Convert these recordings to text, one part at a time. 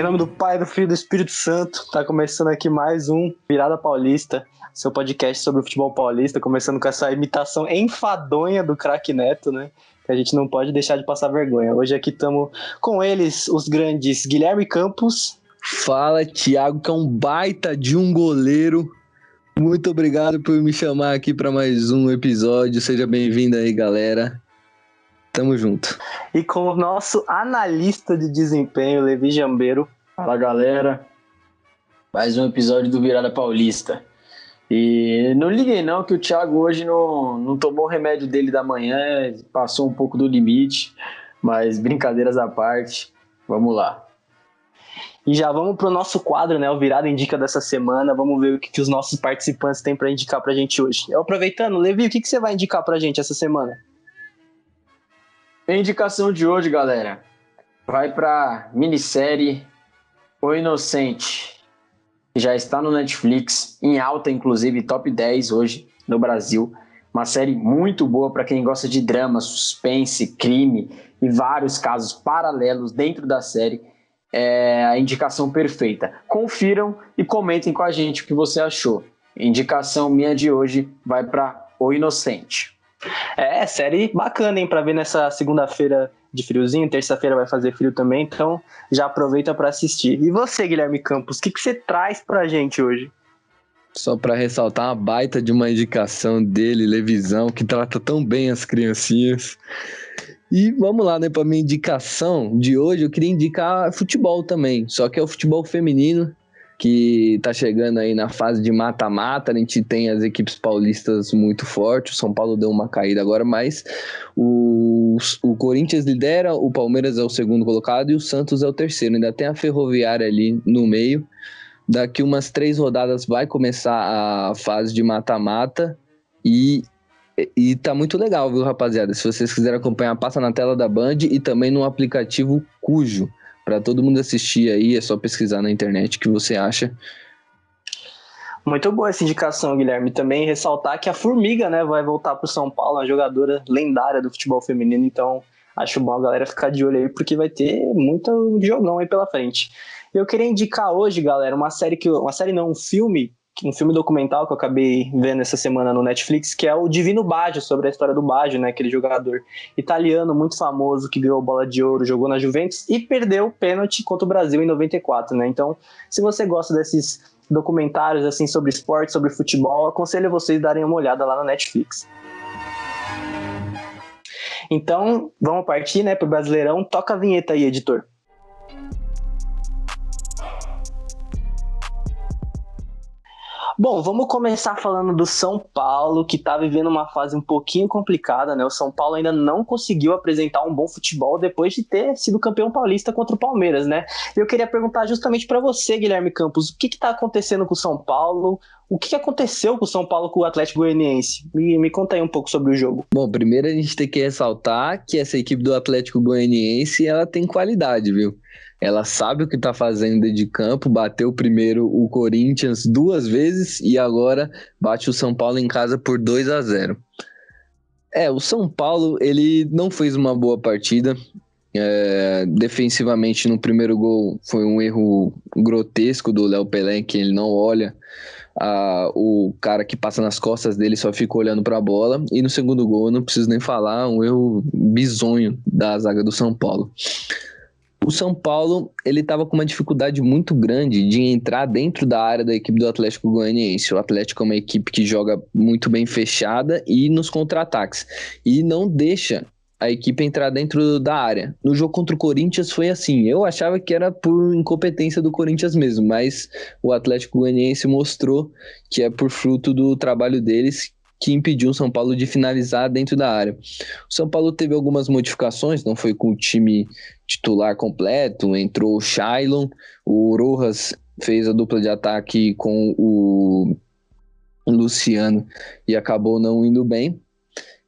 nome do Pai, do Filho e do Espírito Santo. Tá começando aqui mais um Virada Paulista, seu podcast sobre o futebol paulista, começando com essa imitação enfadonha do craque Neto, né? Que a gente não pode deixar de passar vergonha. Hoje aqui estamos com eles, os grandes Guilherme Campos. Fala, Thiago, que é um baita de um goleiro. Muito obrigado por me chamar aqui para mais um episódio. Seja bem-vindo aí, galera. Tamo junto. E com o nosso analista de desempenho, Levi Jambeiro. Fala, galera. Mais um episódio do Virada Paulista. E não liguei não que o Thiago hoje não tomou o remédio dele da manhã, passou um pouco do limite, mas brincadeiras à parte, vamos lá. E já vamos pro nosso quadro, né? O Virada Indica dessa semana. Vamos ver o que os nossos participantes têm para indicar pra gente hoje. Eu aproveitando, Levi, o que você vai indicar pra gente essa semana? A indicação de hoje, galera, vai pra minissérie O Inocente, que já está no Netflix, em alta, inclusive, top 10 hoje no Brasil. Uma série muito boa para quem gosta de drama, suspense, crime e vários casos paralelos dentro da série. É a indicação perfeita. Confiram e comentem com a gente o que você achou. Indicação minha de hoje vai para O Inocente. Série bacana, hein, pra ver nessa segunda-feira de friozinho, terça-feira vai fazer frio também, então já aproveita pra assistir. E você, Guilherme Campos, o que você traz pra gente hoje? Só pra ressaltar uma baita de uma indicação dele, Levizão, que trata tão bem as criancinhas. E vamos lá, né, pra minha indicação de hoje, eu queria indicar futebol também, só que é o futebol feminino, que tá chegando aí na fase de mata-mata. A gente tem as equipes paulistas muito fortes, o São Paulo deu uma caída agora, mas o Corinthians lidera, o Palmeiras é o segundo colocado e o Santos é o terceiro, ainda tem a Ferroviária ali no meio. Daqui umas 3 rodadas vai começar a fase de mata-mata e tá muito legal, viu, rapaziada? Se vocês quiserem acompanhar, passa na tela da Band e também no aplicativo Cujo. Para todo mundo assistir aí, é só pesquisar na internet que você acha. Muito boa essa indicação, Guilherme. Também ressaltar que a Formiga, né, vai voltar pro São Paulo, uma jogadora lendária do futebol feminino, então acho bom a galera ficar de olho aí, porque vai ter muito jogão aí pela frente. Eu queria indicar hoje, galera, um filme documental que eu acabei vendo essa semana no Netflix, que é o Divino Baggio, sobre a história do Baggio, né, aquele jogador italiano muito famoso que ganhou a Bola de Ouro, jogou na Juventus e perdeu o pênalti contra o Brasil em 94, né? Então, se você gosta desses documentários assim sobre esporte, sobre futebol, aconselho vocês darem uma olhada lá no Netflix. Então, vamos partir, né, pro Brasileirão. Toca a vinheta aí, editor. Bom, vamos começar falando do São Paulo, que está vivendo uma fase um pouquinho complicada, né? O São Paulo ainda não conseguiu apresentar um bom futebol depois de ter sido campeão paulista contra o Palmeiras, né? Eu queria perguntar justamente para você, Guilherme Campos, o que está acontecendo com o São Paulo? O que aconteceu com o São Paulo com o Atlético Goianiense? Me conta aí um pouco sobre o jogo. Bom, primeiro a gente tem que ressaltar que essa equipe do Atlético Goianiense, ela tem qualidade, viu? Ela sabe o que tá fazendo dentro de campo, bateu primeiro o Corinthians 2 vezes e agora bate o São Paulo em casa por 2-0. O São Paulo, ele não fez uma boa partida. Defensivamente, no primeiro gol foi um erro grotesco do Léo Pelé, que ele não olha o cara que passa nas costas dele, só fica olhando para a bola. E no segundo gol, eu não preciso nem falar, um erro bizonho da zaga do São Paulo. O São Paulo, ele estava com uma dificuldade muito grande de entrar dentro da área da equipe do Atlético Goianiense. O Atlético é uma equipe que joga muito bem fechada e nos contra-ataques. E não deixa a equipe entrar dentro da área. No jogo contra o Corinthians foi assim. Eu achava que era por incompetência do Corinthians mesmo, mas o Atlético Goianiense mostrou que é por fruto do trabalho deles, que impediu o São Paulo de finalizar dentro da área. O São Paulo teve algumas modificações, não foi com o time titular completo, entrou o Shailon, o Rojas fez a dupla de ataque com o Luciano e acabou não indo bem.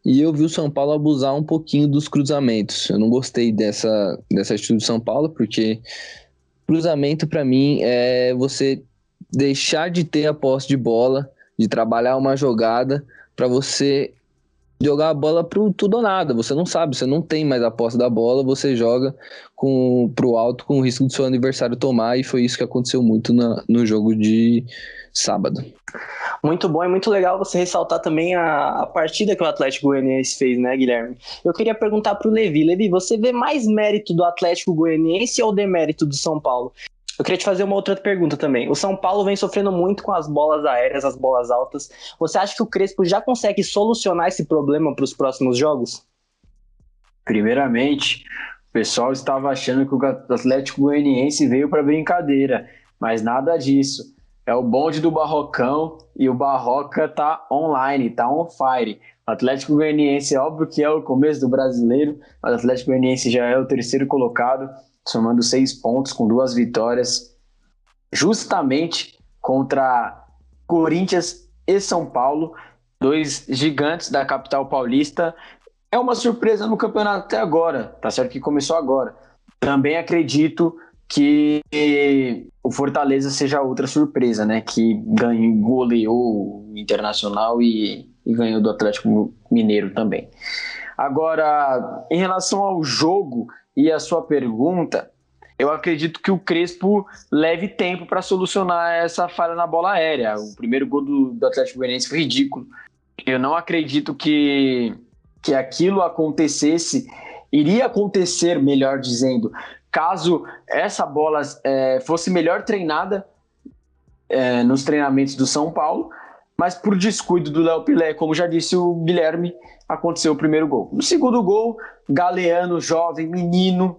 E eu vi o São Paulo abusar um pouquinho dos cruzamentos. Eu não gostei dessa atitude do São Paulo, porque cruzamento para mim é você deixar de ter a posse de bola, de trabalhar uma jogada para você jogar a bola pro tudo ou nada. Você não sabe, você não tem mais a posse da bola, você joga pro alto com o risco do seu adversário tomar, e foi isso que aconteceu muito no jogo de sábado. Muito bom e muito legal você ressaltar também a partida que o Atlético Goianiense fez, né, Guilherme? Eu queria perguntar pro Levi. Levi, você vê mais mérito do Atlético Goianiense ou demérito do São Paulo? Eu queria te fazer uma outra pergunta também. O São Paulo vem sofrendo muito com as bolas aéreas, as bolas altas. Você acha que o Crespo já consegue solucionar esse problema para os próximos jogos? Primeiramente, o pessoal estava achando que o Atlético Goianiense veio para brincadeira, mas nada disso. É o bonde do Barrocão e o Barroca tá online, tá on fire. O Atlético Goianiense, é óbvio que é o começo do brasileiro, mas o Atlético Goianiense já é o terceiro colocado, somando 6 pontos com 2 vitórias, justamente contra Corinthians e São Paulo, 2 gigantes da capital paulista. É uma surpresa no campeonato até agora, tá certo que começou agora. Também acredito que o Fortaleza seja outra surpresa, né? Que goleou o Internacional e ganhou do Atlético Mineiro também. Agora, em relação ao jogo e a sua pergunta, eu acredito que o Crespo leve tempo para solucionar essa falha na bola aérea. O primeiro gol do Atlético Goianiense foi ridículo. Eu não acredito que aquilo acontecesse, iria acontecer, melhor dizendo, caso essa bola fosse melhor treinada nos treinamentos do São Paulo, mas por descuido do Léo Pelé, como já disse o Guilherme, aconteceu o primeiro gol. No segundo gol, Galeano, jovem, menino,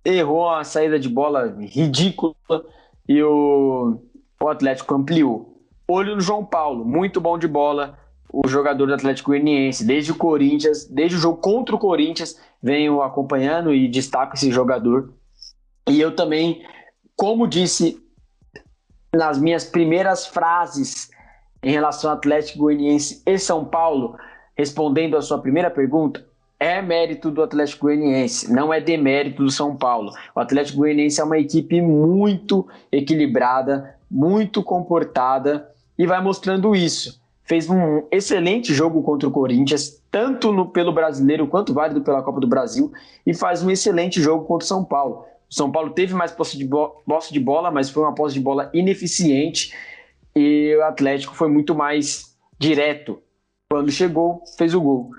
errou a saída de bola ridícula e o Atlético ampliou. Olho no João Paulo, muito bom de bola, o jogador do Atlético Goianiense, desde o Corinthians, desde o jogo contra o Corinthians, venho acompanhando e destaco esse jogador. E eu também, como disse nas minhas primeiras frases em relação ao Atlético Goianiense e São Paulo, respondendo a sua primeira pergunta, é mérito do Atlético Goianiense, não é demérito do São Paulo. O Atlético Goianiense é uma equipe muito equilibrada, muito comportada e vai mostrando isso. Fez um excelente jogo contra o Corinthians, tanto pelo Brasileiro quanto válido pela Copa do Brasil, e faz um excelente jogo contra o São Paulo. O São Paulo teve mais posse de bola, mas foi uma posse de bola ineficiente, e o Atlético foi muito mais direto. Quando chegou, fez o gol.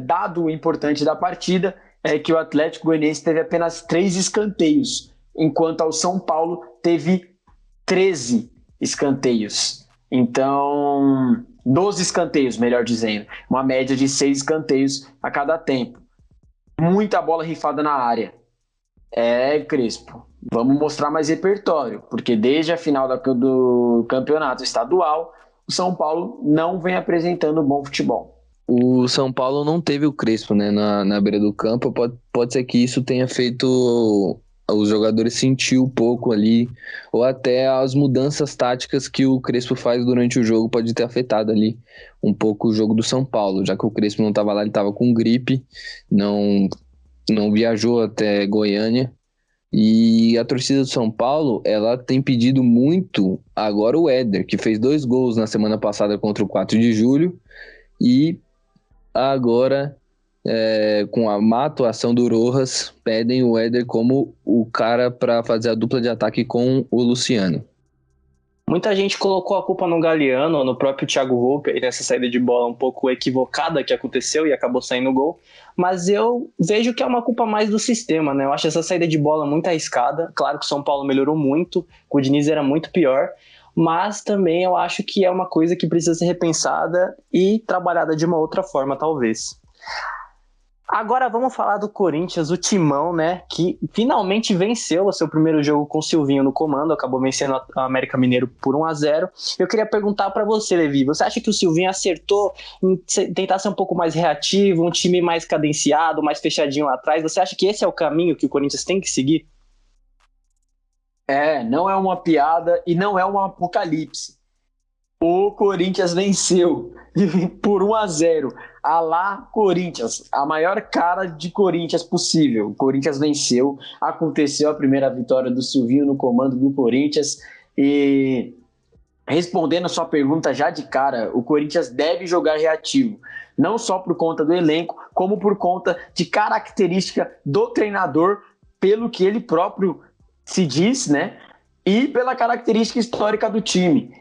Dado importante da partida é que o Atlético Goianiense teve apenas 3 escanteios, enquanto ao São Paulo teve 13 escanteios. Então, 12 escanteios, melhor dizendo. Uma média de 6 escanteios a cada tempo. Muita bola rifada na área. Crespo, vamos mostrar mais repertório, porque desde a final do campeonato estadual, o São Paulo não vem apresentando bom futebol. O São Paulo não teve o Crespo, né, na beira do campo. Pode ser que isso tenha feito os jogadores sentir um pouco ali, ou até as mudanças táticas que o Crespo faz durante o jogo pode ter afetado ali um pouco o jogo do São Paulo, já que o Crespo não estava lá, ele estava com gripe, não viajou até Goiânia. E a torcida do São Paulo, ela tem pedido muito agora o Éder, que fez 2 gols na semana passada contra o 4 de julho, e agora, com a má atuação do Rojas, pedem o Éder como o cara para fazer a dupla de ataque com o Luciano. Muita gente colocou a culpa no Galeano, no próprio Thiago Volpe, aí nessa saída de bola um pouco equivocada que aconteceu e acabou saindo o gol. Mas eu vejo que é uma culpa mais do sistema, né? Eu acho essa saída de bola muito arriscada. Claro que o São Paulo melhorou muito, o Diniz era muito pior. Mas também eu acho que é uma coisa que precisa ser repensada e trabalhada de uma outra forma, talvez. Agora vamos falar do Corinthians, o Timão, né, que finalmente venceu o seu primeiro jogo com o Silvinho no comando, acabou vencendo o América Mineiro por 1-0. Eu queria perguntar para você, Levi, você acha que o Silvinho acertou em tentar ser um pouco mais reativo, um time mais cadenciado, mais fechadinho lá atrás? Você acha que esse é o caminho que o Corinthians tem que seguir? Não é uma piada e não é um apocalipse. O Corinthians venceu por 1-0. Alá Corinthians, a maior cara de Corinthians possível. O Corinthians venceu, aconteceu a primeira vitória do Silvinho no comando do Corinthians e Respondendo a sua pergunta já de cara, o Corinthians deve jogar reativo, não só por conta do elenco, como por conta de característica do treinador, pelo que ele próprio se diz, né? E pela característica histórica do time.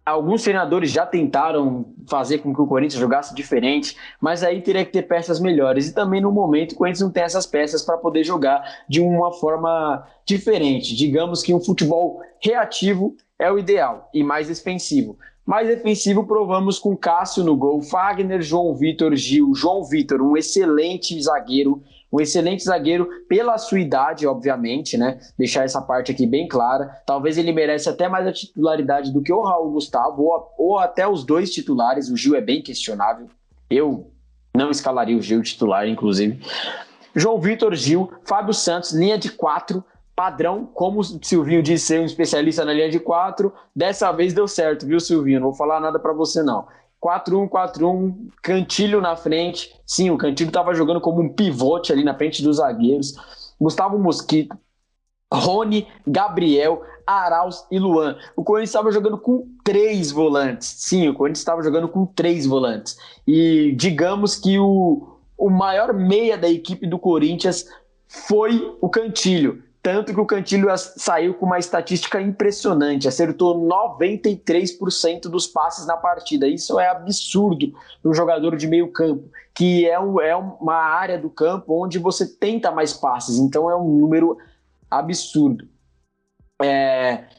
Alguns treinadores já tentaram fazer com que o Corinthians jogasse diferente, mas aí teria que ter peças melhores. E também no momento o Corinthians não tem essas peças para poder jogar de uma forma diferente. Digamos que um futebol reativo é o ideal e mais defensivo. Mais defensivo provamos com Cássio no gol, Fagner, João Vitor, Gil. João Vitor, um excelente zagueiro pela sua idade, obviamente, né? Deixar essa parte aqui bem clara. Talvez ele merece até mais a titularidade do que o Raul Gustavo, ou até os dois titulares. O Gil é bem questionável. Eu não escalaria o Gil titular, inclusive. João Vitor, Gil, Fábio Santos, linha de 4, padrão, como o Silvinho disse ser um especialista na linha de 4. Dessa vez deu certo, viu, Silvinho? Não vou falar nada para você, não. 4-1, 4-1, Cantilho na frente. Sim, o Cantilho estava jogando como um pivote ali na frente dos zagueiros. Gustavo Mosquito, Rony, Gabriel, Arauz e Luan. O Corinthians estava jogando com 3 volantes. Sim, o Corinthians estava jogando com 3 volantes. E digamos que o maior meia da equipe do Corinthians foi o Cantilho. Tanto que o Cantilho saiu com uma estatística impressionante, acertou 93% dos passes na partida. Isso é absurdo para um jogador de meio campo, que é uma área do campo onde você tenta mais passes, então é um número absurdo.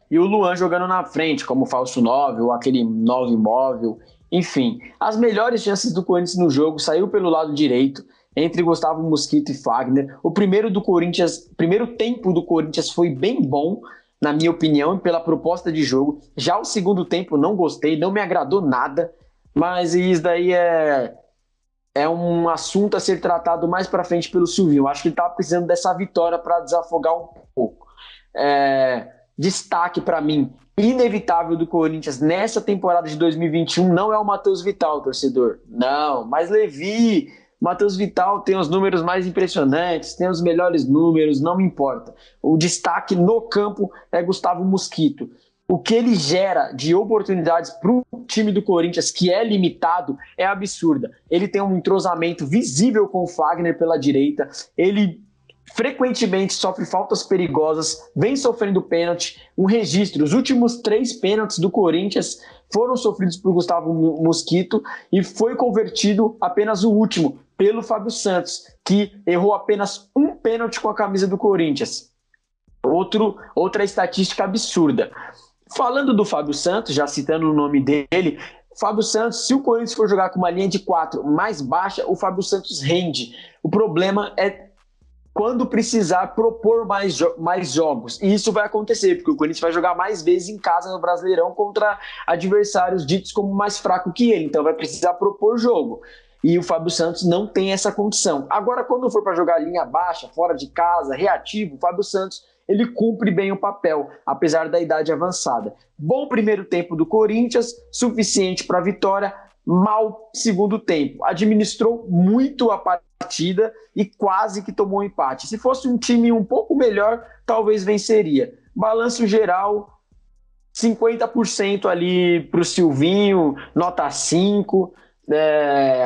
E o Luan jogando na frente, como falso 9, ou aquele 9 móvel, enfim. As melhores chances do Corinthians no jogo saiu pelo lado direito, entre Gustavo Mosquito e Fagner. O primeiro tempo do Corinthians foi bem bom, na minha opinião, pela proposta de jogo. Já o segundo tempo não gostei, não me agradou nada, mas isso daí é um assunto a ser tratado mais para frente pelo Silvinho. Eu acho que ele estava precisando dessa vitória para desafogar um pouco. Destaque para mim, inevitável do Corinthians nessa temporada de 2021 não é o Matheus Vital, torcedor. Não, mas Levi... Matheus Vital tem os números mais impressionantes, tem os melhores números, não me importa. O destaque no campo é Gustavo Mosquito. O que ele gera de oportunidades para o time do Corinthians, que é limitado, é absurda. Ele tem um entrosamento visível com o Fagner pela direita, ele frequentemente sofre faltas perigosas, vem sofrendo pênalti, um registro. Os últimos 3 pênaltis do Corinthians foram sofridos por Gustavo Mosquito e foi convertido apenas o último pelo Fábio Santos, que errou apenas um pênalti com a camisa do Corinthians. Outra estatística absurda. Falando do Fábio Santos, já citando o nome dele, Fábio Santos, se o Corinthians for jogar com uma linha de 4 mais baixa, o Fábio Santos rende. O problema é quando precisar propor mais jogos. E isso vai acontecer, porque o Corinthians vai jogar mais vezes em casa no Brasileirão contra adversários ditos como mais fraco que ele. Então vai precisar propor jogo. E o Fábio Santos não tem essa condição. Agora, quando for para jogar linha baixa, fora de casa, reativo, o Fábio Santos ele cumpre bem o papel, apesar da idade avançada. Bom primeiro tempo do Corinthians, suficiente para a vitória. Mal segundo tempo. Administrou muito a partida e quase que tomou um empate. Se fosse um time um pouco melhor, talvez venceria. Balanço geral, 50% ali para o Silvinho, nota 5.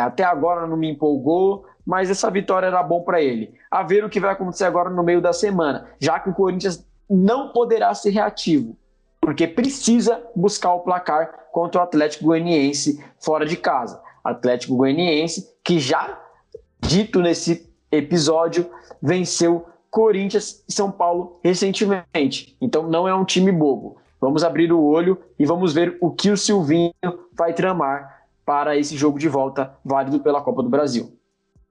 Até agora não me empolgou, mas essa vitória era bom para ele. A ver o que vai acontecer agora no meio da semana, já que o Corinthians não poderá ser reativo, porque precisa buscar o placar contra o Atlético Goianiense fora de casa. Atlético Goianiense, que já, dito nesse episódio, venceu Corinthians e São Paulo recentemente. Então não é um time bobo. Vamos abrir o olho e vamos ver o que o Silvinho vai tramar para esse jogo de volta válido pela Copa do Brasil.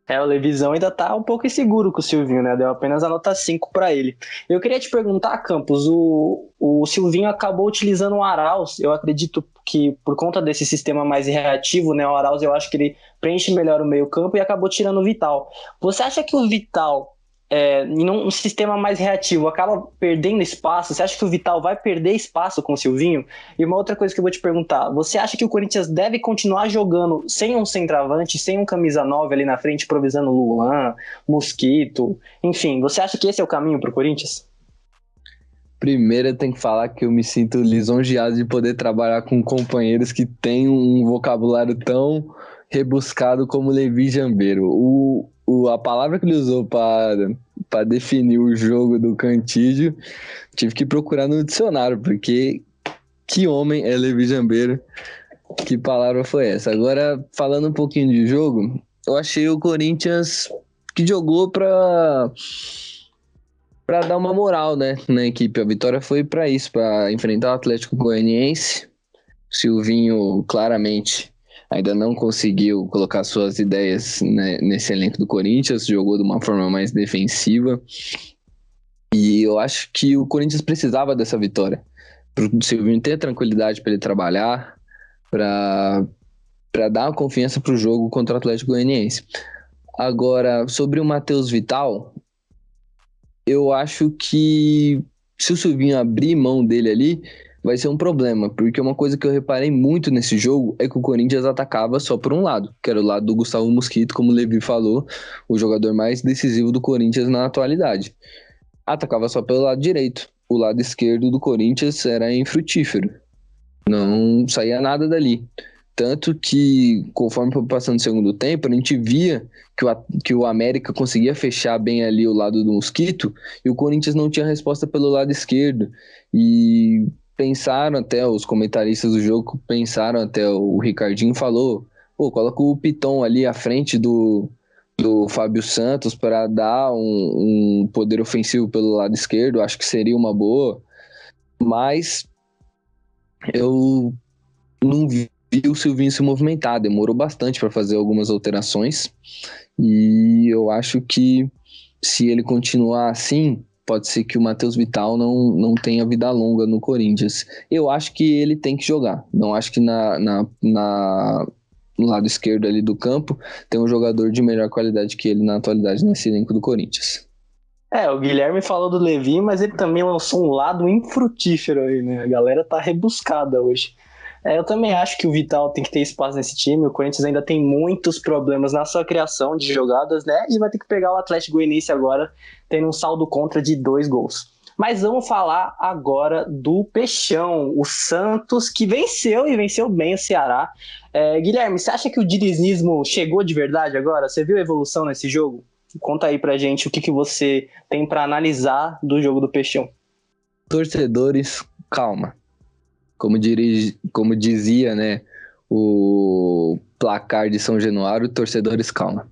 O Levizão ainda tá um pouco inseguro com o Silvinho, né? Deu apenas a nota 5 para ele. Eu queria te perguntar, Campos, o Silvinho acabou utilizando o Arauz. Eu acredito que por conta desse sistema mais reativo, né? O Arauz, eu acho que ele preenche melhor o meio campo e acabou tirando o Vital. Você acha que o Vital, em um sistema mais reativo, acaba perdendo espaço? Você acha que o Vital vai perder espaço com o Silvinho? E uma outra coisa que eu vou te perguntar, você acha que o Corinthians deve continuar jogando sem um centroavante, sem um camisa 9 ali na frente, improvisando Luan, Mosquito, enfim, você acha que esse é o caminho para o Corinthians? Primeiro eu tenho que falar que eu me sinto lisonjeado de poder trabalhar com companheiros que têm um vocabulário tão rebuscado como Levi Jambeiro. A palavra que ele usou para definir o jogo do Cantígio, tive que procurar no dicionário, porque que homem é Levi Jambeiro? Que palavra foi essa? Agora, falando um pouquinho de jogo, eu achei o Corinthians que jogou para dar uma moral, né, na equipe. A vitória foi para isso, para enfrentar o Atlético Goianiense. O Silvinho claramente ainda não conseguiu colocar suas ideias, né, nesse elenco do Corinthians, jogou de uma forma mais defensiva. E eu acho que o Corinthians precisava dessa vitória, para o Silvinho ter tranquilidade para ele trabalhar, para dar uma confiança para o jogo contra o Atlético Goianiense. Agora, sobre o Matheus Vital, eu acho que se o Silvinho abrir mão dele ali, vai ser um problema, porque uma coisa que eu reparei muito nesse jogo é que o Corinthians atacava só por um lado, que era o lado do Gustavo Mosquito, como o Levi falou, o jogador mais decisivo do Corinthians na atualidade. Atacava só pelo lado direito. O lado esquerdo do Corinthians era infrutífero. Não saía nada dali. Tanto que, conforme foi passando o segundo tempo, a gente via que o América conseguia fechar bem ali o lado do Mosquito e o Corinthians não tinha resposta pelo lado esquerdo. E pensaram até, os comentaristas do jogo pensaram até, o Ricardinho falou, coloca o Piton ali à frente do Fábio Santos para dar um poder ofensivo pelo lado esquerdo, acho que seria uma boa, mas eu não vi o Silvinho se movimentar, demorou bastante para fazer algumas alterações, e eu acho que se ele continuar assim, pode ser que o Matheus Vital não tenha vida longa no Corinthians. Eu acho que ele tem que jogar, não acho que no lado esquerdo ali do campo tem um jogador de melhor qualidade que ele na atualidade nesse elenco do Corinthians. O Guilherme falou do Levi, mas ele também lançou um lado infrutífero aí, né? A galera tá rebuscada hoje. Eu também acho que o Vital tem que ter espaço nesse time. O Corinthians ainda tem muitos problemas na sua criação de jogadas, né? E vai ter que pegar o Atlético Goianiense agora, tendo um saldo contra de 2 gols. Mas vamos falar agora do Peixão, o Santos, que venceu e venceu bem o Ceará. Guilherme, você acha que o dinizismo chegou de verdade agora? Você viu a evolução nesse jogo? Conta aí pra gente o que você tem pra analisar do jogo do Peixão. Torcedores, calma. Como dizia, né, o placar de São Januário, torcedores, calma.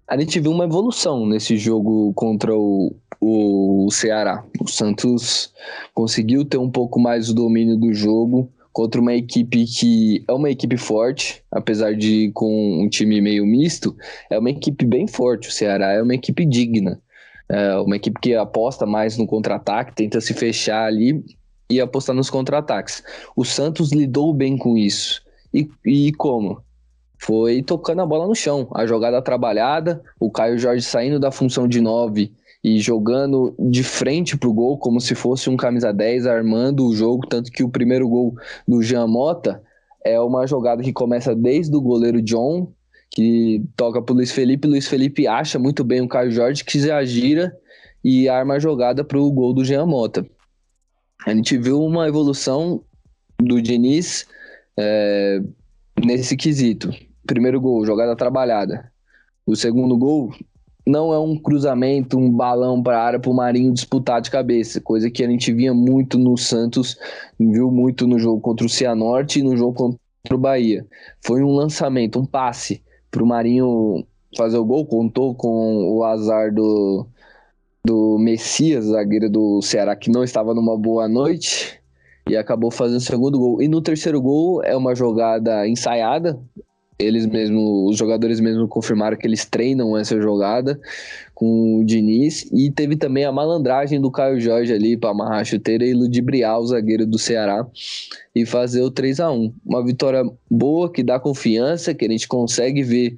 A gente viu uma evolução nesse jogo contra o Ceará. O Santos conseguiu ter um pouco mais o domínio do jogo contra uma equipe que é uma equipe forte, apesar de com um time meio misto, é uma equipe bem forte. O Ceará é uma equipe digna, é uma equipe que aposta mais no contra-ataque, tenta se fechar ali e apostar nos contra-ataques. O Santos lidou bem com isso. E como? Foi tocando a bola no chão. A jogada trabalhada, o Caio Jorge saindo da função de 9 e jogando de frente pro gol, como se fosse um camisa 10, armando o jogo. Tanto que o primeiro gol do Jean Mota é uma jogada que começa desde o goleiro John, que toca pro Luiz Felipe. Luiz Felipe acha muito bem o Caio Jorge, que já gira e arma a jogada pro gol do Jean Mota. A gente viu uma evolução do Diniz nesse quesito. Primeiro gol, jogada trabalhada. O segundo gol não é um cruzamento, um balão para a área para o Marinho disputar de cabeça, coisa que a gente via muito no Santos, viu muito no jogo contra o Cianorte e no jogo contra o Bahia. Foi um lançamento, um passe para o Marinho fazer o gol, contou com o azar do Messias, zagueiro do Ceará, que não estava numa boa noite e acabou fazendo o segundo gol. E no terceiro gol é uma jogada ensaiada, os jogadores mesmo confirmaram que eles treinam essa jogada com o Diniz, e teve também a malandragem do Caio Jorge ali para amarrar a chuteira e ludibriar o zagueiro do Ceará e fazer o 3-1. Uma vitória boa, que dá confiança, que a gente consegue ver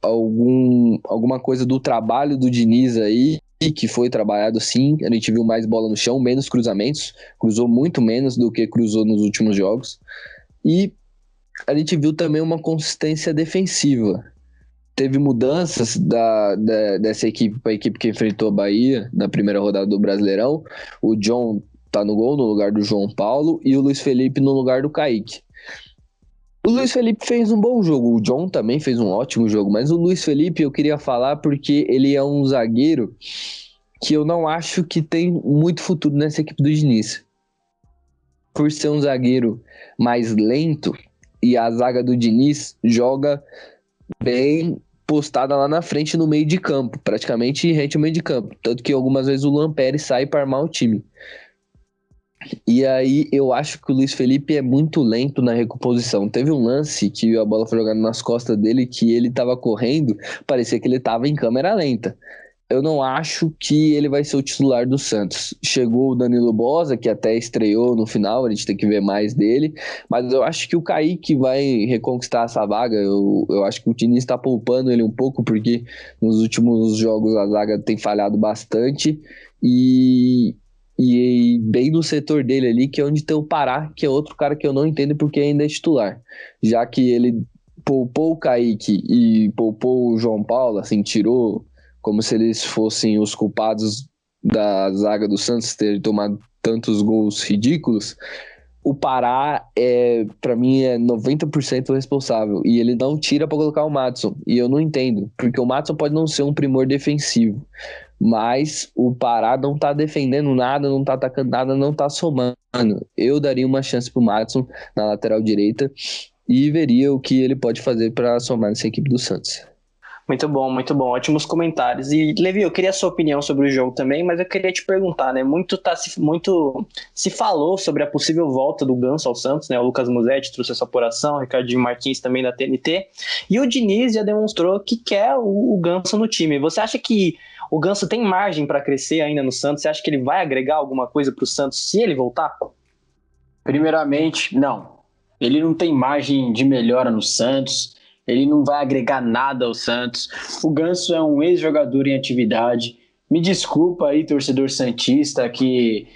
alguma coisa do trabalho do Diniz aí, que foi trabalhado sim. A gente viu mais bola no chão, menos cruzamentos, cruzou muito menos do que cruzou nos últimos jogos, e a gente viu também uma consistência defensiva. teve mudanças dessa equipe para a equipe que enfrentou a Bahia na primeira rodada do Brasileirão. O John tá no gol no lugar do João Paulo e o Luiz Felipe no lugar do Kaique. O Luiz Felipe fez um bom jogo, o John também fez um ótimo jogo, mas o Luiz Felipe eu queria falar porque ele é um zagueiro que eu não acho que tem muito futuro nessa equipe do Diniz. Por ser um zagueiro mais lento, e a zaga do Diniz joga bem postada lá na frente no meio de campo, praticamente rente ao meio de campo, tanto que algumas vezes o Luan Pérez sai para armar o time. E aí eu acho que o Luiz Felipe é muito lento na recomposição. Teve um lance que a bola foi jogada nas costas dele, que ele tava correndo, parecia que ele tava em câmera lenta. Eu não acho que ele vai ser o titular do Santos. Chegou o Danilo Boza, que até estreou no final, a gente tem que ver mais dele, mas eu acho que o Kaique vai reconquistar essa vaga. Eu acho que o Diniz está poupando ele um pouco, porque nos últimos jogos a zaga tem falhado bastante, e bem no setor dele ali, que é onde tem o Pará, que é outro cara que eu não entendo porque ainda é titular, já que ele poupou o Kaique e poupou o João Paulo, assim, tirou como se eles fossem os culpados da zaga do Santos ter tomado tantos gols ridículos. O Pará, para mim, é 90% responsável. E ele não tira para colocar o Maddson. E eu não entendo. Porque o Maddson pode não ser um primor defensivo. Mas o Pará não tá defendendo nada, não tá atacando nada, não tá somando. Eu daria uma chance pro Maddson na lateral direita e veria o que ele pode fazer para somar nessa equipe do Santos. Muito bom, ótimos comentários. E, Levi, eu queria a sua opinião sobre o jogo também, mas eu queria te perguntar, né? Muito se falou sobre a possível volta do Ganso ao Santos, né? O Lucas Musetti trouxe essa apuração, o Ricardinho Martins também da TNT, e o Diniz já demonstrou que quer o Ganso no time. Você acha que o Ganso tem margem para crescer ainda no Santos? Você acha que ele vai agregar alguma coisa para o Santos se ele voltar? Primeiramente, não. Ele não tem margem de melhora no Santos. Ele não vai agregar nada ao Santos. O Ganso é um ex-jogador em atividade. Me desculpa aí, torcedor santista, que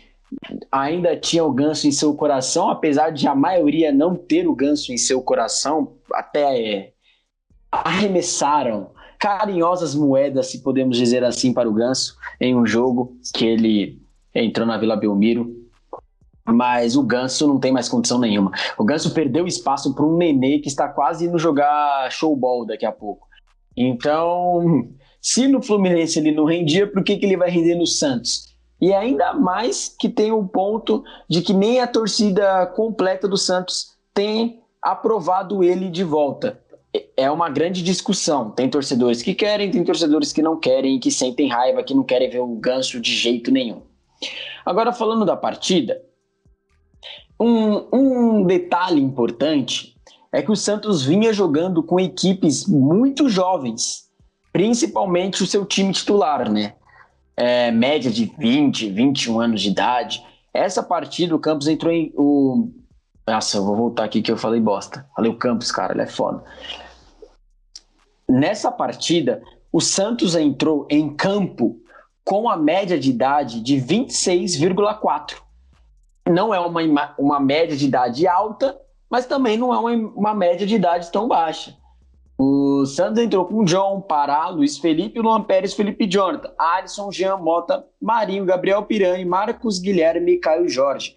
ainda tinha o Ganso em seu coração, apesar de a maioria não ter o Ganso em seu coração, até arremessaram carinhosas moedas, se podemos dizer assim, para o Ganso, em um jogo que ele entrou na Vila Belmiro. Mas o Ganso não tem mais condição nenhuma. O Ganso perdeu espaço para um Nenê que está quase indo jogar showball daqui a pouco. Então, se no Fluminense ele não rendia, por que ele vai render no Santos? E ainda mais que tem o ponto de que nem a torcida completa do Santos tem aprovado ele de volta. É uma grande discussão. Tem torcedores que querem, tem torcedores que não querem, que sentem raiva, que não querem ver o Ganso de jeito nenhum. Agora, falando da partida, um detalhe importante é que o Santos vinha jogando com equipes muito jovens, principalmente o seu time titular, né? Média de 20, 21 anos de idade. Essa partida o Campos entrou em... Nossa, eu vou voltar aqui que eu falei bosta. Falei o Campos, cara, ele é foda. Nessa partida, o Santos entrou em campo com a média de idade de 26,4. Não é uma média de idade alta, mas também não é uma média de idade tão baixa. O Santos entrou com John, Pará, Luiz Felipe, Luan Pérez, Felipe Jonathan, Alisson, Jean Mota, Marinho, Gabriel Pirani, Marcos Guilherme e Caio Jorge.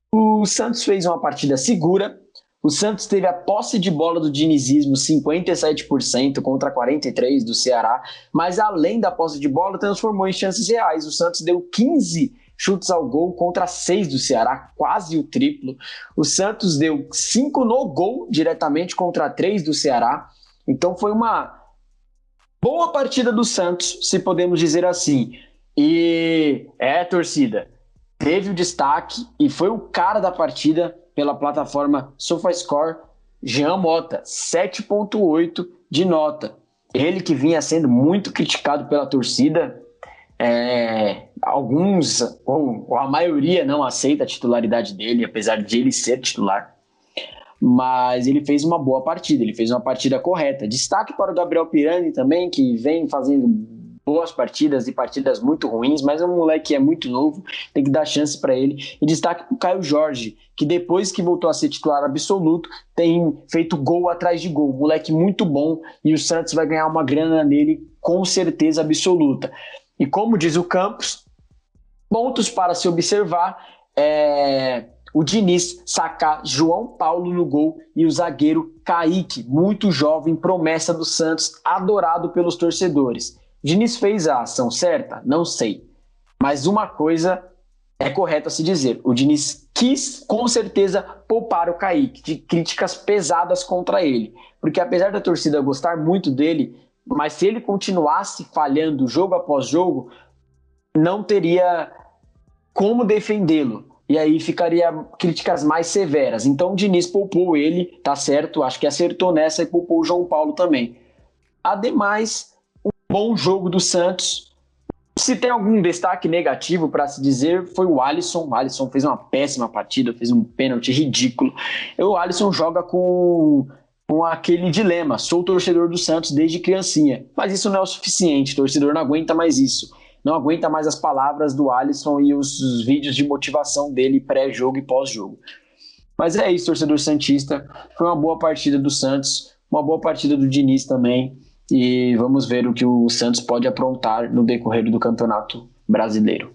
O Santos fez uma partida segura. O Santos teve a posse de bola do dinizismo, 57% contra 43% do Ceará, mas além da posse de bola, transformou em chances reais. O Santos deu 15 chutes ao gol contra 6 do Ceará, quase o triplo. O Santos deu 5 no gol diretamente contra 3 do Ceará. Então foi uma boa partida do Santos, se podemos dizer assim. E torcida, teve o destaque e foi o cara da partida pela plataforma SofaScore, Jean Mota, 7,8 de nota. Ele que vinha sendo muito criticado pela torcida, alguns, ou a maioria não aceita a titularidade dele, apesar de ele ser titular, mas ele fez uma boa partida, ele fez uma partida correta. Destaque para o Gabriel Pirani também, que vem fazendo boas partidas e partidas muito ruins, mas é um moleque que é muito novo, tem que dar chance para ele. E destaque para o Caio Jorge, que depois que voltou a ser titular absoluto, tem feito gol atrás de gol. Moleque muito bom, e o Santos vai ganhar uma grana nele com certeza absoluta. E como diz o Campos, pontos para se observar o Diniz sacar João Paulo no gol e o zagueiro Kaique, muito jovem, promessa do Santos, adorado pelos torcedores. O Diniz fez a ação certa? Não sei. Mas uma coisa é correta a se dizer. O Diniz quis, com certeza, poupar o Kaique de críticas pesadas contra ele. Porque apesar da torcida gostar muito dele, mas se ele continuasse falhando jogo após jogo, não teria como defendê-lo. E aí ficaria críticas mais severas. Então o Diniz poupou ele, tá certo, acho que acertou nessa, e poupou o João Paulo também. Ademais, um bom jogo do Santos. Se tem algum destaque negativo para se dizer, foi o Alisson. O Alisson fez uma péssima partida, fez um pênalti ridículo. O Alisson joga com aquele dilema, sou torcedor do Santos desde criancinha. Mas isso não é o suficiente, o torcedor não aguenta mais isso. Não aguenta mais as palavras do Alisson e os vídeos de motivação dele pré-jogo e pós-jogo. Mas é isso, torcedor santista. Foi uma boa partida do Santos, uma boa partida do Diniz também. E vamos ver o que o Santos pode aprontar no decorrer do Campeonato Brasileiro.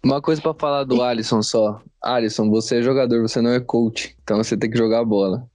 Uma coisa pra falar do Alisson só. Alisson, você é jogador, você não é coach. Então você tem que jogar a bola.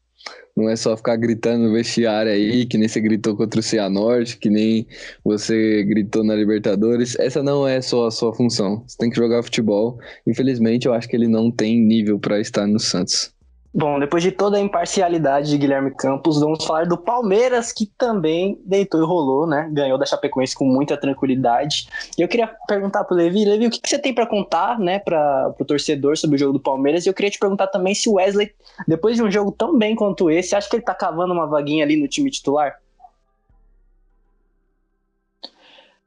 Não é só ficar gritando no vestiário aí, que nem você gritou contra o Cianorte, que nem você gritou na Libertadores. Essa não é só a sua função. Você tem que jogar futebol. Infelizmente, eu acho que ele não tem nível para estar no Santos. Bom, depois de toda a imparcialidade de Guilherme Campos, vamos falar do Palmeiras, que também deitou e rolou, né? Ganhou da Chapecoense com muita tranquilidade. E eu queria perguntar pro Levi, o que você tem para contar, né, pro torcedor sobre o jogo do Palmeiras? E eu queria te perguntar também se o Wesley, depois de um jogo tão bem quanto esse, acha que ele tá cavando uma vaguinha ali no time titular?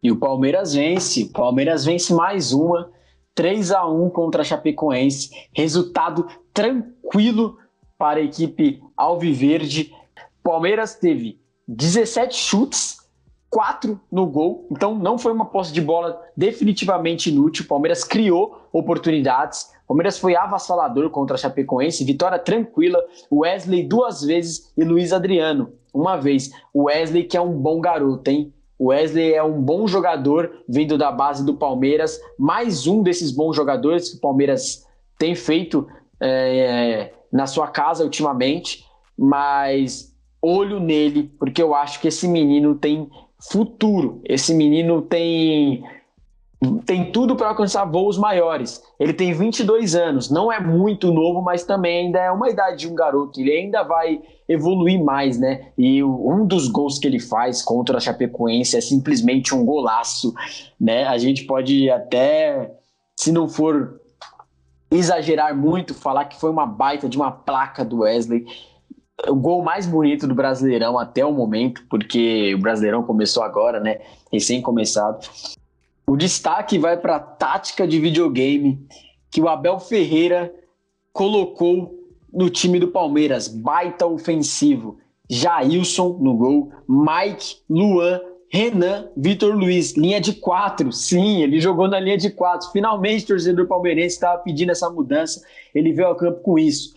E o Palmeiras vence mais uma, 3-1 contra a Chapecoense, resultado tranquilo para a equipe alviverde. Palmeiras teve 17 chutes, 4 no gol, então não foi uma posse de bola definitivamente inútil. O Palmeiras criou oportunidades, o Palmeiras foi avassalador contra a Chapecoense, vitória tranquila. Wesley 2 vezes e Luiz Adriano 1 vez. O Wesley que é um bom garoto, hein? O Wesley é um bom jogador vindo da base do Palmeiras, mais um desses bons jogadores que o Palmeiras tem feito na sua casa ultimamente, mas olho nele, porque eu acho que esse menino tem futuro, esse menino tem tudo para alcançar voos maiores. Ele tem 22 anos, não é muito novo, mas também ainda é uma idade de um garoto, ele ainda vai evoluir mais, né? E um dos gols que ele faz contra a Chapecoense é simplesmente um golaço, né? A gente pode até, se não for exagerar muito, falar que foi uma baita de uma placa do Wesley, o gol mais bonito do Brasileirão até o momento, porque o Brasileirão começou agora, né? Recém-começado. O destaque vai para a tática de videogame que o Abel Ferreira colocou no time do Palmeiras. Baita ofensivo. Jailson no gol, Mike, Luan, Renan, Vitor Luiz, linha de 4. Sim, ele jogou na linha de 4. Finalmente o torcedor palmeirense estava pedindo essa mudança. Ele veio ao campo com isso.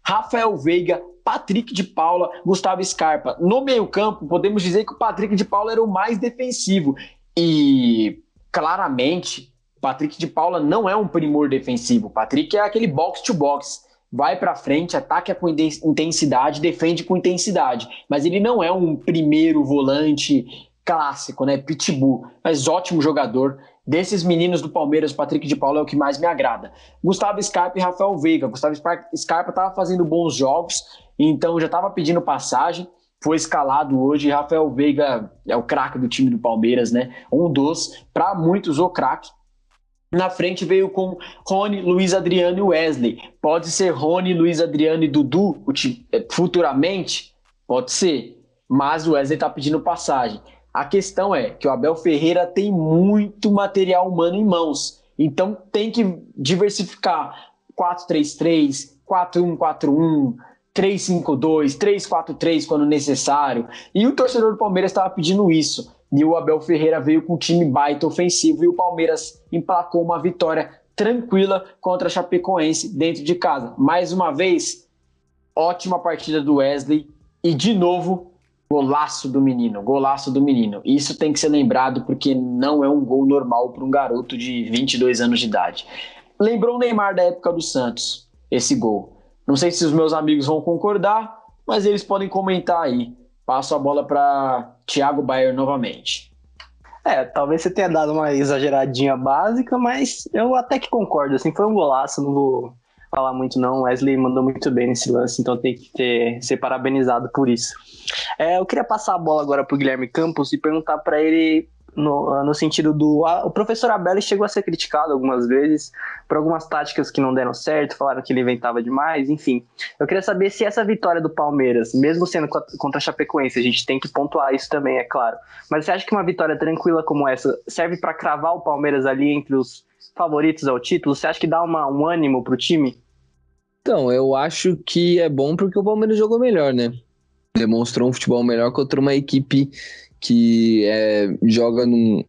Rafael Veiga, Patrick de Paula, Gustavo Scarpa. No meio-campo, podemos dizer que o Patrick de Paula era o mais defensivo. E claramente, o Patrick de Paula não é um primor defensivo. O Patrick é aquele box-to-box. Vai para frente, ataca com intensidade, defende com intensidade. Mas ele não é um primeiro volante clássico, né? Pitbull. Mas ótimo jogador. Desses meninos do Palmeiras, o Patrick de Paula é o que mais me agrada. Gustavo Scarpa e Rafael Veiga. Gustavo Scarpa estava fazendo bons jogos, então já estava pedindo passagem. Foi escalado hoje. Rafael Veiga é o craque do time do Palmeiras, né? Um dos, para muitos, o craque. Na frente veio com Rony, Luiz Adriano e Wesley. Pode ser Rony, Luiz Adriano e Dudu futuramente? Pode ser. Mas o Wesley está pedindo passagem. A questão é que o Abel Ferreira tem muito material humano em mãos. Então tem que diversificar. 4-3-3, 4-1-4-1, 3-5-2, 3-4-3 quando necessário. E o torcedor do Palmeiras estava pedindo isso. e o Abel Ferreira veio com um time baita ofensivo e o Palmeiras emplacou uma vitória tranquila contra a Chapecoense dentro de casa. Mais uma vez, ótima partida do Wesley e de novo, golaço do menino. Isso tem que ser lembrado porque não é um gol normal para um garoto de 22 anos de idade. Lembrou o Neymar da época do Santos, esse gol. Não sei se os meus amigos vão concordar, mas eles podem comentar aí. Passo a bola para Thiago Bayer novamente. Talvez você tenha dado uma exageradinha básica, mas eu até que concordo, assim, foi um golaço, não vou falar muito não, o Wesley mandou muito bem nesse lance, então tem que ser parabenizado por isso. Eu queria passar a bola agora pro Guilherme Campos e perguntar para ele no sentido do... O professor Abel chegou a ser criticado algumas vezes por algumas táticas que não deram certo, falaram que ele inventava demais, enfim. Eu queria saber se essa vitória do Palmeiras, mesmo sendo contra a Chapecoense, a gente tem que pontuar isso também, é claro, mas você acha que uma vitória tranquila como essa serve para cravar o Palmeiras ali entre os favoritos ao título? Você acha que dá um ânimo pro time? Então, eu acho que é bom porque o Palmeiras jogou melhor, né? Demonstrou um futebol melhor contra uma equipe que joga num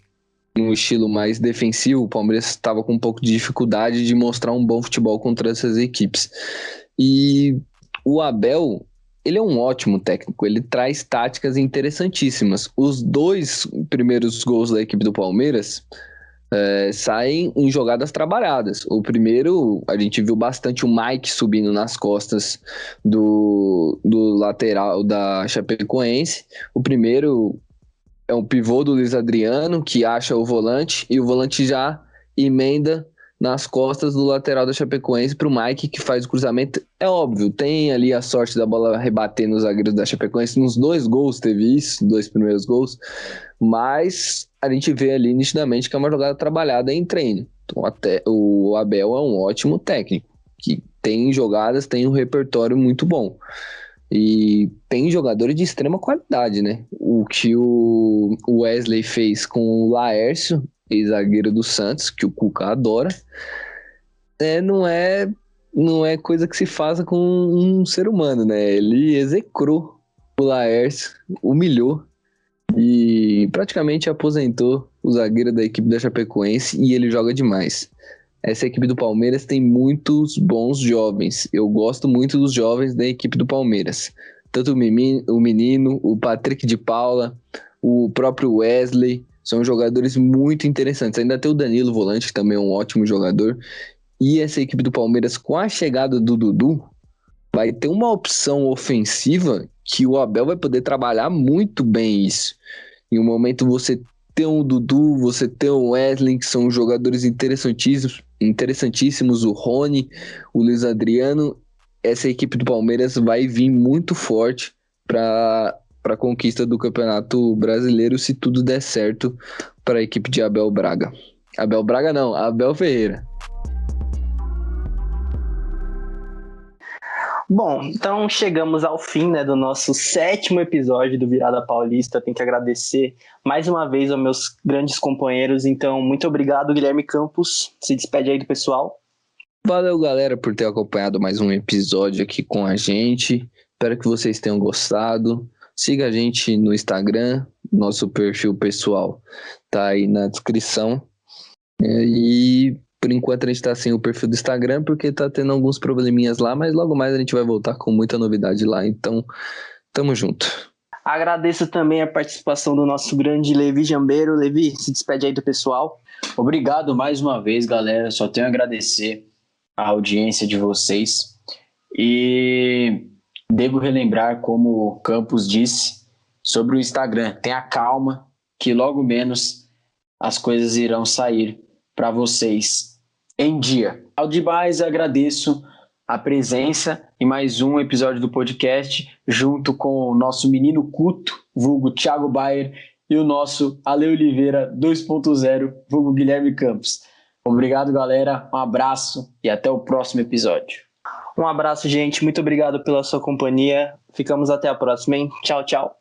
estilo mais defensivo. O Palmeiras estava com um pouco de dificuldade de mostrar um bom futebol contra essas equipes. E o Abel, ele é um ótimo técnico, ele traz táticas interessantíssimas. Os 2 primeiros gols da equipe do Palmeiras saem em jogadas trabalhadas. O primeiro, a gente viu bastante o Mike subindo nas costas do lateral da Chapecoense. O primeiro é um pivô do Luiz Adriano, que acha o volante, e o volante já emenda nas costas do lateral da Chapecoense para o Mike, que faz o cruzamento. É óbvio, tem ali a sorte da bola rebater nos zagueiros da Chapecoense. Nos 2 gols teve isso, 2 primeiros gols, mas a gente vê ali nitidamente que é uma jogada trabalhada em treino. Então, até o Abel é um ótimo técnico, que tem jogadas, tem um repertório muito bom. E tem jogadores de extrema qualidade, né? O que o Wesley fez com o Laércio, ex-zagueiro do Santos, que o Cuca adora, não é coisa que se faça com um ser humano, né? Ele execrou o Laércio, humilhou e praticamente aposentou o zagueiro da equipe da Chapecoense, e ele joga demais. Essa equipe do Palmeiras tem muitos bons jovens. Eu gosto muito dos jovens da equipe do Palmeiras. Tanto o menino, o Patrick de Paula, o próprio Wesley, são jogadores muito interessantes. Ainda tem o Danilo Volante, que também é um ótimo jogador. E essa equipe do Palmeiras, com a chegada do Dudu, vai ter uma opção ofensiva que o Abel vai poder trabalhar muito bem isso. Em um momento você tem o Dudu, você tem o Wesley, que são jogadores interessantíssimos, o Rony, o Luiz Adriano. Essa equipe do Palmeiras vai vir muito forte para a conquista do Campeonato Brasileiro, se tudo der certo para a equipe de Abel Braga. Abel Braga não, Abel Ferreira. Bom, então chegamos ao fim, né, do nosso 7º episódio do Virada Paulista. Tenho que agradecer mais uma vez aos meus grandes companheiros. Então, muito obrigado, Guilherme Campos. Se despede aí do pessoal. Valeu, galera, por ter acompanhado mais um episódio aqui com a gente. Espero que vocês tenham gostado. Siga a gente no Instagram, nosso perfil pessoal tá aí na descrição. E por enquanto a gente tá sem o perfil do Instagram porque tá tendo alguns probleminhas lá, mas logo mais a gente vai voltar com muita novidade lá. Então, tamo junto. Agradeço também a participação do nosso grande Levi Jambeiro. Levi, se despede aí do pessoal. Obrigado mais uma vez, galera. Só tenho a agradecer a audiência de vocês. E devo relembrar, como o Campos disse, sobre o Instagram. Tenha calma, que logo menos as coisas irão sair para vocês em dia. Ao demais, agradeço a presença em mais um episódio do podcast, junto com o nosso menino Cuto, vulgo Thiago Bayer, e o nosso Ale Oliveira 2.0, vulgo Guilherme Campos. Obrigado, galera, um abraço e até o próximo episódio. Um abraço, gente, muito obrigado pela sua companhia. Ficamos até a próxima, hein? Tchau, tchau.